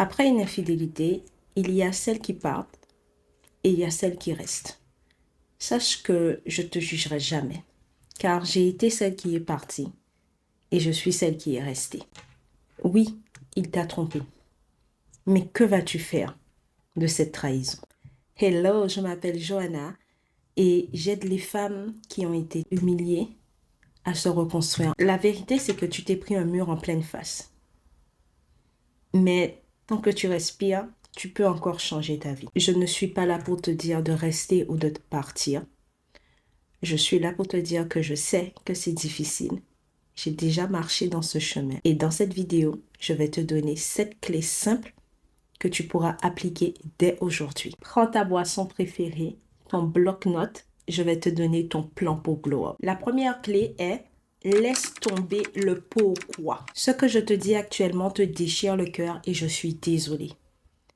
Après une infidélité, il y a celles qui partent et il y a celles qui restent. Sache que je te jugerai jamais, car j'ai été celle qui est partie et je suis celle qui est restée. Oui, il t'a trompé. Mais que vas-tu faire de cette trahison? Hello, je m'appelle Johanna et j'aide les femmes qui ont été humiliées à se reconstruire. La vérité, c'est que tu t'es pris un mur en pleine face. Mais tant que tu respires, tu peux encore changer ta vie. Je ne suis pas là pour te dire de rester ou de partir. Je suis là pour te dire que je sais que c'est difficile. J'ai déjà marché dans ce chemin. Et dans cette vidéo, je vais te donner 7 clés simples que tu pourras appliquer dès aujourd'hui. Prends ta boisson préférée, ton bloc-notes. Je vais te donner ton plan pour glow up. La première clé est laisse tomber le pourquoi. Ce que je te dis actuellement te déchire le cœur et je suis désolée.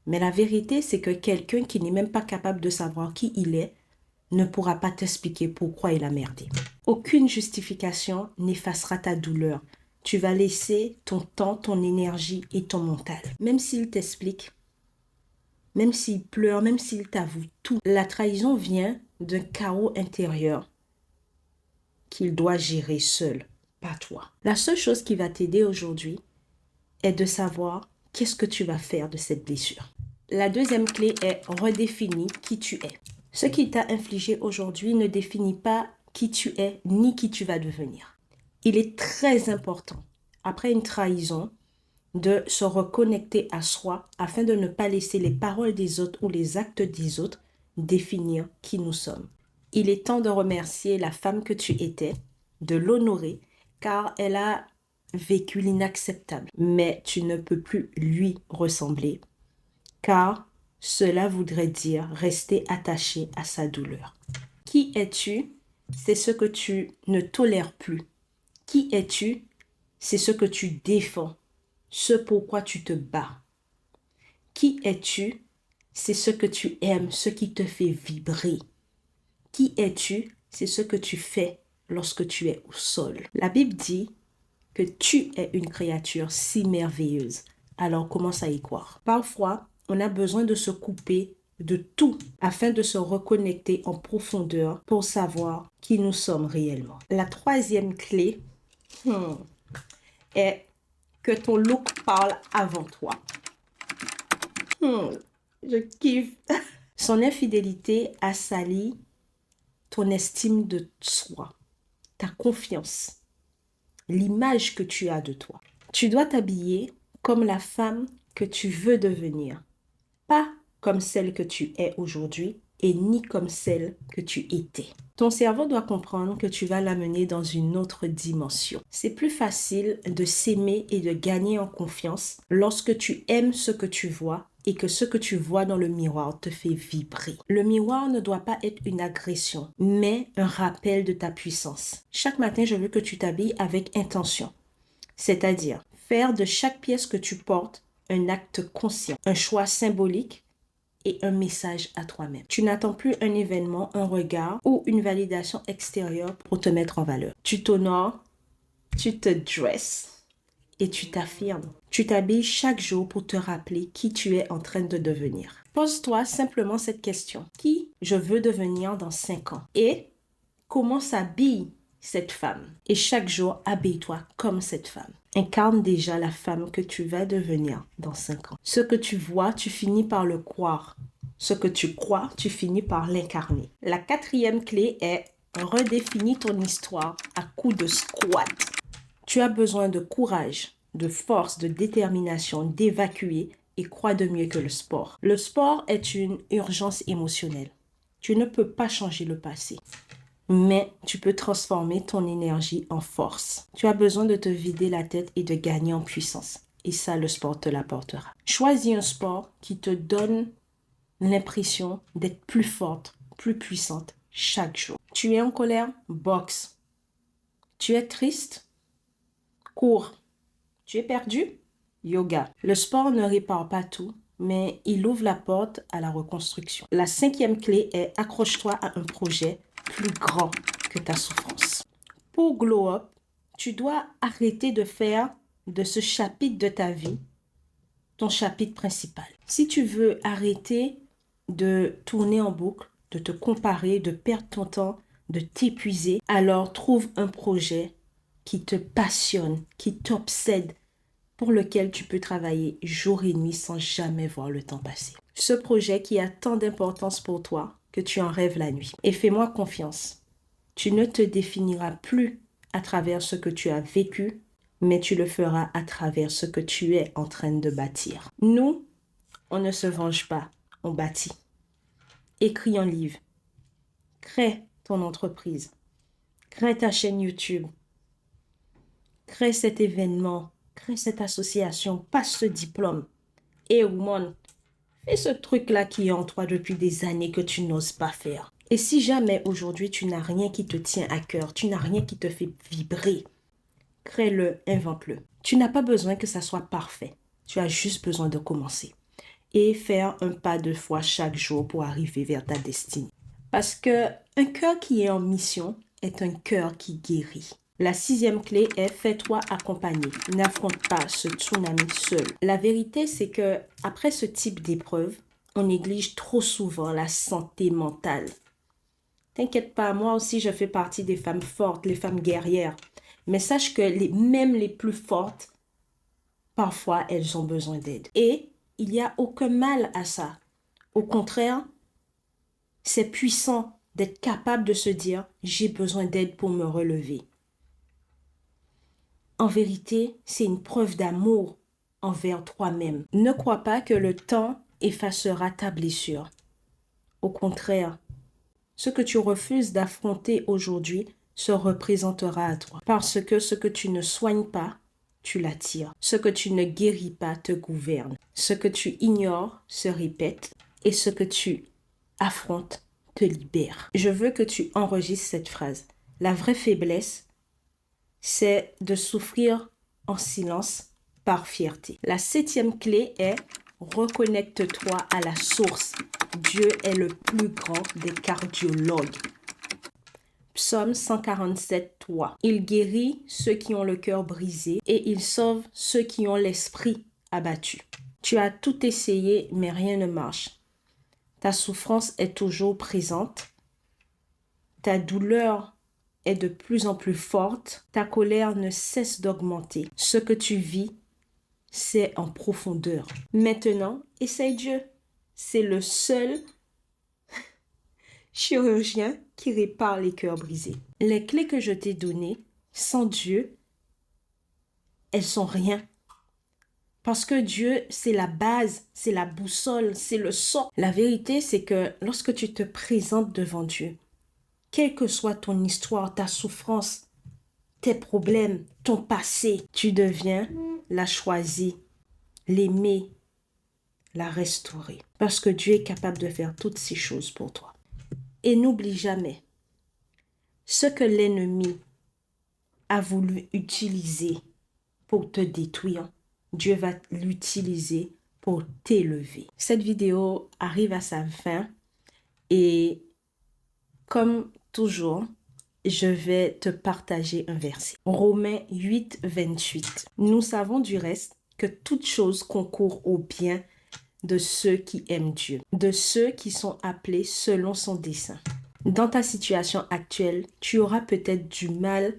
Mais la vérité, c'est que quelqu'un qui n'est même pas capable de savoir qui il est ne pourra pas t'expliquer pourquoi il a merdé. Aucune justification n'effacera ta douleur. Tu vas laisser ton temps, ton énergie et ton mental. Même s'il t'explique, même s'il pleure, même s'il t'avoue tout, la trahison vient d'un chaos intérieur qu'il doit gérer seul, pas toi. La seule chose qui va t'aider aujourd'hui est de savoir qu'est-ce que tu vas faire de cette blessure. La deuxième clé est redéfinir qui tu es. Ce qui t'a infligé aujourd'hui ne définit pas qui tu es ni qui tu vas devenir. Il est très important, après une trahison, de se reconnecter à soi afin de ne pas laisser les paroles des autres ou les actes des autres définir qui nous sommes. Il est temps de remercier la femme que tu étais, de l'honorer, car elle a vécu l'inacceptable. Mais tu ne peux plus lui ressembler, car cela voudrait dire rester attaché à sa douleur. Qui es-tu? C'est ce que tu ne tolères plus. Qui es-tu? C'est ce que tu défends, ce pourquoi tu te bats. Qui es-tu? C'est ce que tu aimes, ce qui te fait vibrer. Qui es-tu? C'est ce que tu fais lorsque tu es au sol. La Bible dit que tu es une créature si merveilleuse. Alors commence à y croire. Parfois, on a besoin de se couper de tout afin de se reconnecter en profondeur pour savoir qui nous sommes réellement. La troisième clé est que ton look parle avant toi. Je kiffe. Son infidélité a sali ton estime de soi, ta confiance, l'image que tu as de toi. Tu dois t'habiller comme la femme que tu veux devenir, pas comme celle que tu es aujourd'hui et ni comme celle que tu étais. Ton cerveau doit comprendre que tu vas l'amener dans une autre dimension. C'est plus facile de s'aimer et de gagner en confiance lorsque tu aimes ce que tu vois et que ce que tu vois dans le miroir te fait vibrer. Le miroir ne doit pas être une agression, mais un rappel de ta puissance. Chaque matin, je veux que tu t'habilles avec intention, c'est-à-dire faire de chaque pièce que tu portes un acte conscient, un choix symbolique et un message à toi-même. Tu n'attends plus un événement, un regard ou une validation extérieure pour te mettre en valeur. Tu t'honores, tu te dresses et tu t'affirmes. Tu t'habilles chaque jour pour te rappeler qui tu es en train de devenir. Pose-toi simplement cette question. Qui je veux devenir dans 5 ans? Et comment s'habille cette femme? Et chaque jour, habille-toi comme cette femme. Incarne déjà la femme que tu vas devenir dans 5 ans. Ce que tu vois, tu finis par le croire. Ce que tu crois, tu finis par l'incarner. La quatrième clé est redéfinis ton histoire à coups de squat. Tu as besoin de courage, de force, de détermination, d'évacuer et quoi de mieux que le sport. Le sport est une urgence émotionnelle. Tu ne peux pas changer le passé, mais tu peux transformer ton énergie en force. Tu as besoin de te vider la tête et de gagner en puissance. Et ça, le sport te l'apportera. Choisis un sport qui te donne l'impression d'être plus forte, plus puissante chaque jour. Tu es en colère? Boxe. Tu es triste? Cours. Tu es perdu? Yoga. Le sport ne répare pas tout, mais il ouvre la porte à la reconstruction. La cinquième clé est accroche-toi à un projet plus grand que ta souffrance. Pour glow up, tu dois arrêter de faire de ce chapitre de ta vie ton chapitre principal. Si tu veux arrêter de tourner en boucle, de te comparer, de perdre ton temps, de t'épuiser, alors trouve un projet qui te passionne, qui t'obsède, pour lequel tu peux travailler jour et nuit sans jamais voir le temps passer. Ce projet qui a tant d'importance pour toi que tu en rêves la nuit. Et fais-moi confiance. Tu ne te définiras plus à travers ce que tu as vécu, mais tu le feras à travers ce que tu es en train de bâtir. Nous, on ne se venge pas, on bâtit. Écris un livre. Crée ton entreprise. Crée ta chaîne YouTube. Crée cet événement. Crée cette association. Passe ce diplôme. Et woman, fais ce truc-là qui est en toi depuis des années que tu n'oses pas faire. Et si jamais aujourd'hui tu n'as rien qui te tient à cœur, tu n'as rien qui te fait vibrer, crée-le, invente-le. Tu n'as pas besoin que ça soit parfait. Tu as juste besoin de commencer. Et faire un pas de foi chaque jour pour arriver vers ta destinée. Parce que un cœur qui est en mission est un cœur qui guérit. La 6e clé est fais-toi accompagner. N'affronte pas ce tsunami seul. La vérité, c'est que après ce type d'épreuve, on néglige trop souvent la santé mentale. T'inquiète pas, moi aussi je fais partie des femmes fortes, les femmes guerrières. Mais sache que même les plus fortes, parfois elles ont besoin d'aide. Et il n'y a aucun mal à ça. Au contraire, c'est puissant d'être capable de se dire « j'ai besoin d'aide pour me relever ». En vérité, c'est une preuve d'amour envers toi-même. Ne crois pas que le temps effacera ta blessure. Au contraire, ce que tu refuses d'affronter aujourd'hui se représentera à toi. Parce que ce que tu ne soignes pas, tu l'attires. Ce que tu ne guéris pas te gouverne. Ce que tu ignores se répète et ce que tu affrontes te libère. Je veux que tu enregistres cette phrase. La vraie faiblesse, c'est de souffrir en silence par fierté. La 7e clé est reconnecte-toi à la source. Dieu est le plus grand des cardiologues. Psaume 147, 3. Il guérit ceux qui ont le cœur brisé et il sauve ceux qui ont l'esprit abattu. Tu as tout essayé, mais rien ne marche. Ta souffrance est toujours présente. Ta douleur est de plus en plus forte. Ta colère ne cesse d'augmenter. Ce que tu vis, c'est en profondeur. Maintenant, essaye Dieu. C'est le seul chirurgien qui répare les cœurs brisés. Les clés que je t'ai données, sans Dieu, elles sont rien. Parce que Dieu, c'est la base, c'est la boussole, c'est le socle. La vérité, c'est que lorsque tu te présentes devant Dieu, quelle que soit ton histoire, ta souffrance, tes problèmes, ton passé, tu deviens la choisie, l'aimer, la restaurer. Parce que Dieu est capable de faire toutes ces choses pour toi. Et n'oublie jamais, ce que l'ennemi a voulu utiliser pour te détruire, Dieu va l'utiliser pour t'élever. Cette vidéo arrive à sa fin et comme toujours, je vais te partager un verset. Romains 8, 28. Nous savons du reste que toute chose concourt au bien de ceux qui aiment Dieu, de ceux qui sont appelés selon son dessein. Dans ta situation actuelle, tu auras peut-être du mal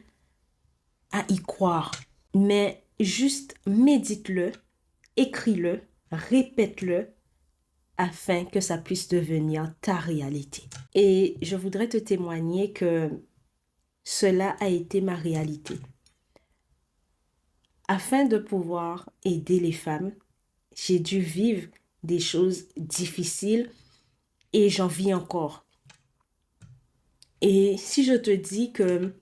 à y croire, mais juste médite-le, écris-le, répète-le, afin que ça puisse devenir ta réalité. Et je voudrais te témoigner que cela a été ma réalité. Afin de pouvoir aider les femmes, j'ai dû vivre des choses difficiles et j'en vis encore. Et si je te dis que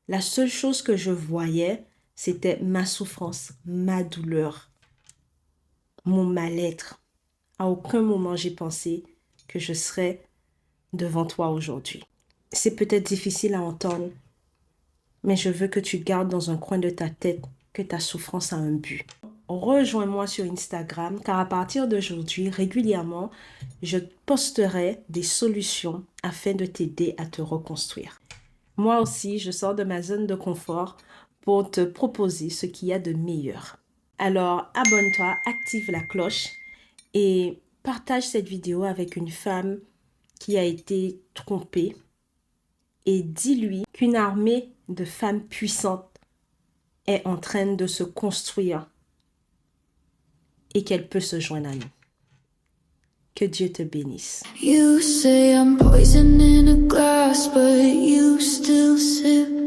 la seule chose que je voyais, c'était ma souffrance, ma douleur, mon mal-être. À aucun moment j'ai pensé que je serais devant toi aujourd'hui. C'est peut-être difficile à entendre, mais je veux que tu gardes dans un coin de ta tête que ta souffrance a un but. Rejoins-moi sur Instagram car à partir d'aujourd'hui, régulièrement, je posterai des solutions afin de t'aider à te reconstruire. Moi aussi, je sors de ma zone de confort pour te proposer ce qu'il y a de meilleur. Alors, abonne-toi, active la cloche et partage cette vidéo avec une femme qui a été trompée et dis-lui qu'une armée de femmes puissantes est en train de se construire et qu'elle peut se joindre à nous. Que Dieu te bénisse. You say I'm poison in a glass, but you still sip.